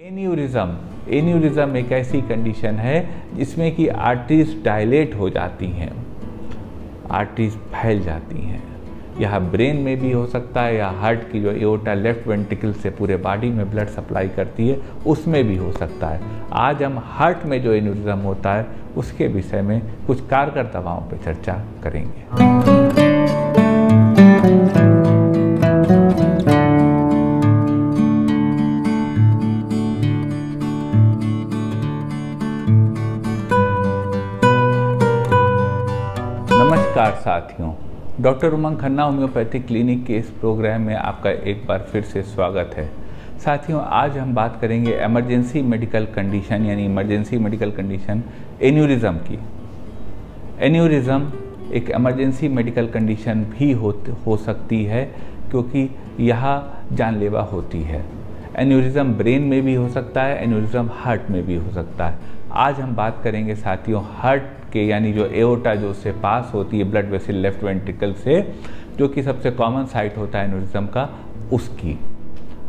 Aneurysm एक ऐसी condition है जिसमें कि आर्टरीज डायलेट हो जाती हैं, आर्टरीज फैल जाती हैं। यह ब्रेन में भी हो सकता है या हार्ट की जो एओर्टा लेफ्ट वेंट्रिकल से पूरे बॉडी में ब्लड सप्लाई करती है उसमें भी हो सकता है। आज हम हार्ट में जो एन्यूरिज्म होता है उसके विषय में कुछ कारगर दवाओं पर चर्चा करेंगे। नमस्कार साथियों, डॉक्टर उमंग खन्ना होम्योपैथिक क्लिनिक के इस प्रोग्राम में आपका एक बार फिर से स्वागत है। साथियों, आज हम बात करेंगे इमरजेंसी मेडिकल कंडीशन यानी इमरजेंसी मेडिकल कंडीशन एन्यूरिज्म की। एन्यूरिज्म एक इमरजेंसी मेडिकल कंडीशन भी हो सकती है क्योंकि यह जानलेवा होती है। एन्यूरिज्म ब्रेन में भी हो सकता है, एन्यूरिज्म हार्ट में भी हो सकता है। आज हम बात करेंगे साथियों हार्ट के यानी जो एओर्टा जो उससे पास होती है ब्लड वेसल लेफ्ट वेंट्रिकल से, जो कि सबसे कॉमन साइट होता है एन्यूरिज्म का, उसकी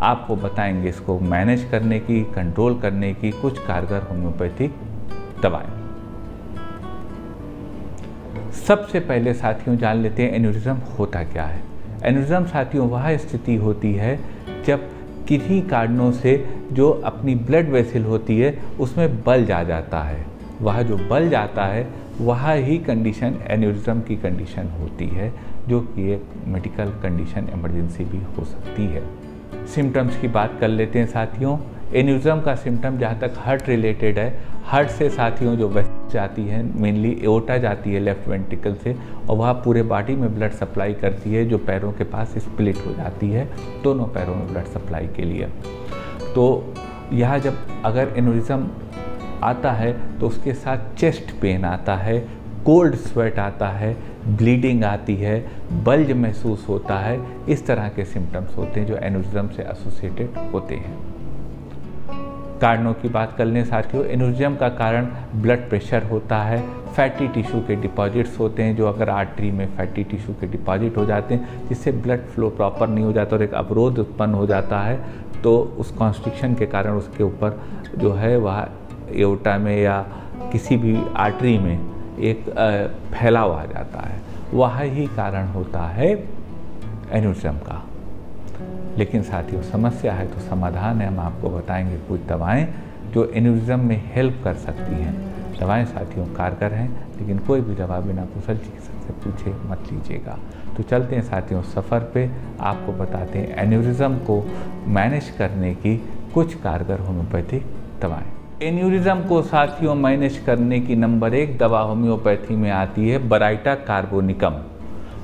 आपको बताएंगे इसको मैनेज करने की, कंट्रोल करने की कुछ कारगर होम्योपैथिक दवाएं। सबसे पहले साथियों जान लेते हैं एन्यूरिज्म होता क्या है। एन्यूरिज्म साथियों वह स्थिति होती है जब किन्हीं कारणों से जो अपनी ब्लड वेसल होती है उसमें बल्ज आ जाता है। वह जो बल्ज आता है वह ही कंडीशन एन्यूरिज्म की कंडीशन होती है, जो कि एक मेडिकल कंडीशन इमरजेंसी भी हो सकती है। सिम्टम्स की बात कर लेते हैं साथियों। एन्यूरिज्म का सिम्टम जहाँ तक हार्ट रिलेटेड है, हार्ट से साथियों जो वेसल जाती है मेनली एओर्टा जाती है लेफ्ट वेंट्रिकल से और वह पूरे बॉडी में ब्लड सप्लाई करती है, जो पैरों के पास स्प्लिट हो जाती है दोनों पैरों में ब्लड सप्लाई के लिए। तो यह जब अगर एन्यूरिज्म आता है तो उसके साथ चेस्ट पेन आता है, कोल्ड स्वेट आता है, ब्लीडिंग आती है, बल्ज महसूस होता है। इस तरह के सिम्टम्स होते हैं जो एन्यूरिज्म से एसोसिएटेड होते हैं। कारणों की बात कर लें साथियों, एन्यूरिज्म का कारण ब्लड प्रेशर होता है, फैटी टिश्यू के डिपॉजिट्स होते हैं, जो अगर आर्टरी में फैटी टिश्यू के डिपॉजिट हो जाते हैं जिससे ब्लड फ्लो प्रॉपर नहीं हो जाता और एक अवरोध उत्पन्न हो जाता है, तो उस कॉन्स्ट्रिक्शन के कारण उसके ऊपर जो है वह एओर्टा में या किसी भी आर्टरी में एक फैलाव आ जाता है। वह ही कारण होता है एन्यूरिज्म का। लेकिन साथियों समस्या है तो समाधान है। हम आपको बताएंगे कुछ दवाएं जो एन्यूरिज्म में हेल्प कर सकती हैं। दवाएं साथियों कारगर हैं, लेकिन कोई भी दवा बिना कुशल चिकित्सक से पूछे मत लीजिएगा। तो चलते हैं साथियों सफ़र पे, आपको बताते हैं एन्यूरिज्म को मैनेज करने की कुछ कारगर होम्योपैथिक दवाएं। एन्यूरिज्म को साथियों मैनेज करने की नंबर 1 दवा होम्योपैथी में आती है बराइटा कार्बोनिकम।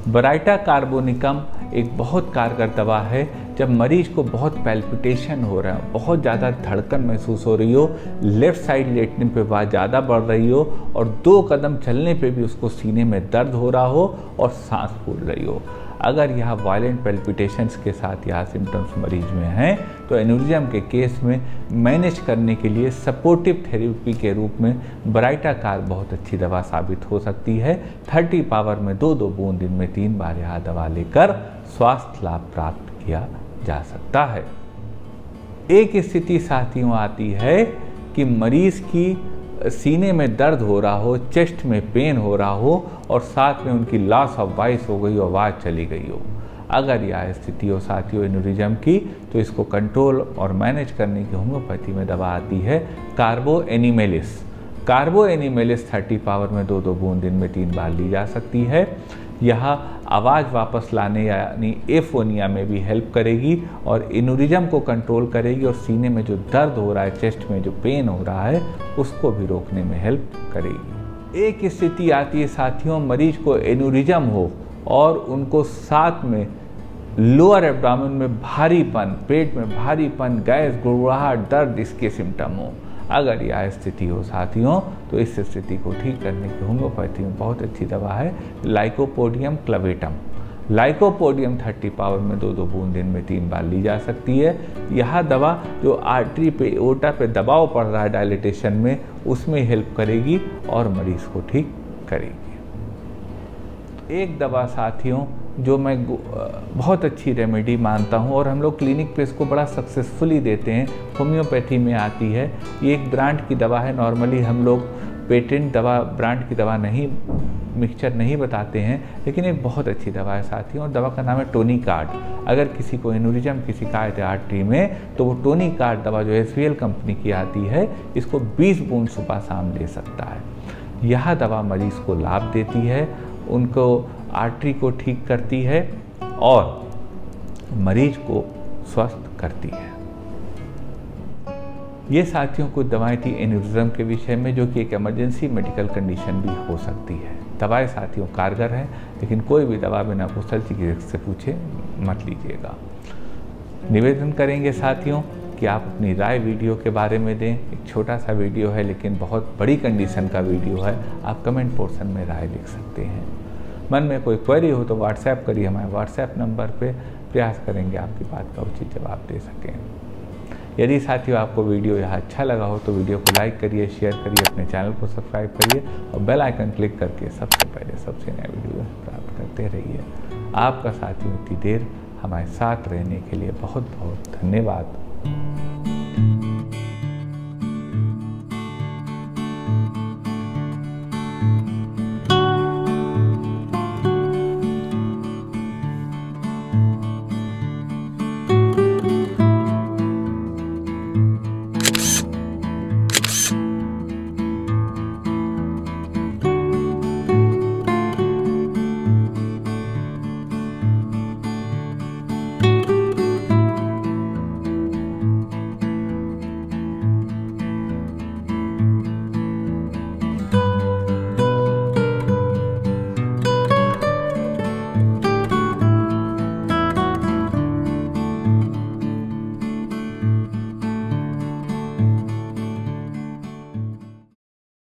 बराइटा कार्बोनिकम एक बहुत कारगर दवा है जब मरीज को बहुत पैल्पिटेशन हो रहा है, बहुत ज़्यादा धड़कन महसूस हो रही हो, लेफ्ट साइड लेटने पे आवाज़ ज़्यादा बढ़ रही हो और 2 कदम चलने पे भी उसको सीने में दर्द हो रहा हो और सांस फूल रही हो। अगर यह वायलेंट पैल्पिटेशंस के साथ यह सिम्टम्स मरीज में हैं तो एन्यूरिज्म के केस में मैनेज करने के लिए सपोर्टिव थेरेपी के रूप में बराइटा कार बहुत अच्छी दवा साबित हो सकती है। 30 पावर में 2-2 बूंद दिन में 3 बार यह दवा लेकर स्वास्थ्य लाभ प्राप्त किया जा सकता है। एक स्थिति साथियों आती है कि मरीज की सीने में दर्द हो रहा हो, चेस्ट में पेन हो रहा हो और साथ में उनकी लॉस ऑफ वॉइस हो गई हो, आवाज़ चली गई हो। अगर यह स्थिति हो साथियों एन्यूरिज्म की तो इसको कंट्रोल और मैनेज करने की होम्योपैथी में दवा आती है कार्बो एनिमेलिस। कार्बो एनिमेलिस 30 पावर में 2-2 बूंद दिन में 3 बार ली जा सकती है। यह आवाज़ वापस लाने यानी एफोनिया में भी हेल्प करेगी और एन्यूरिज्म को कंट्रोल करेगी और सीने में जो दर्द हो रहा है, चेस्ट में जो पेन हो रहा है, उसको भी रोकने में हेल्प करेगी। एक स्थिति आती है साथियों मरीज को एन्यूरिज्म हो और उनको साथ में लोअर एब्डोमेन में भारीपन, पेट में भारीपन, गैस, गुड़गुड़ाहट, दर्द इसके सिम्टम हो। अगर यह स्थिति हो साथियों तो इस स्थिति को ठीक करने की होम्योपैथी में बहुत अच्छी दवा है लाइकोपोडियम क्लवेटम। लाइकोपोडियम 30 पावर में 2-2 बूंद दिन में 3 बार ली जा सकती है। यह दवा जो आर्टरी पे एओर्टा पे दबाव पड़ रहा है डायलिटेशन में, उसमें हेल्प करेगी और मरीज को ठीक करेगी। एक दवा साथियों जो मैं बहुत अच्छी रेमेडी मानता हूँ और हम लोग क्लिनिक पे इसको बड़ा सक्सेसफुली देते हैं, होम्योपैथी में आती है। ये एक ब्रांड की दवा है। नॉर्मली हम लोग पेटेंट दवा, ब्रांड की दवा नहीं, मिक्सचर नहीं बताते हैं, लेकिन एक बहुत अच्छी दवा है साथियों। और दवा का नाम है टोनिकार्ड। अगर किसी को एन्यूरिज्म की शिकायत है आर्टरी में, तो वो टोनिकार्ड दवा जो SVL कंपनी की आती है, इसको 20 बूंद सुबह शाम ले सकता है। यह दवा मरीज़ को लाभ देती है, उनको आर्टरी को ठीक करती है और मरीज को स्वस्थ करती है। ये साथियों कुछ दवाएं थी एन्यूरिज्म के विषय में, जो कि एक इमरजेंसी मेडिकल कंडीशन भी हो सकती है। दवाएं साथियों कारगर हैं, लेकिन कोई भी दवा बिना कुशल चिकित्सक से पूछे मत लीजिएगा। निवेदन करेंगे साथियों कि आप अपनी राय वीडियो के बारे में दें। एक छोटा सा वीडियो है, लेकिन बहुत बड़ी कंडीशन का वीडियो है। आप कमेंट पोर्शन में राय लिख सकते हैं। मन में कोई क्वेरी हो तो व्हाट्सएप करिए, हमारे व्हाट्सएप नंबर पे। प्रयास करेंगे आपकी बात का उचित जवाब दे सकें। यदि साथियों आपको वीडियो यह अच्छा लगा हो तो वीडियो को लाइक करिए, शेयर करिए, अपने चैनल को सब्सक्राइब करिए और बेल आइकन क्लिक करके सबसे पहले सबसे नया वीडियो प्राप्त करते रहिए। आपका साथियों इतनी देर हमारे साथ रहने के लिए बहुत बहुत धन्यवाद।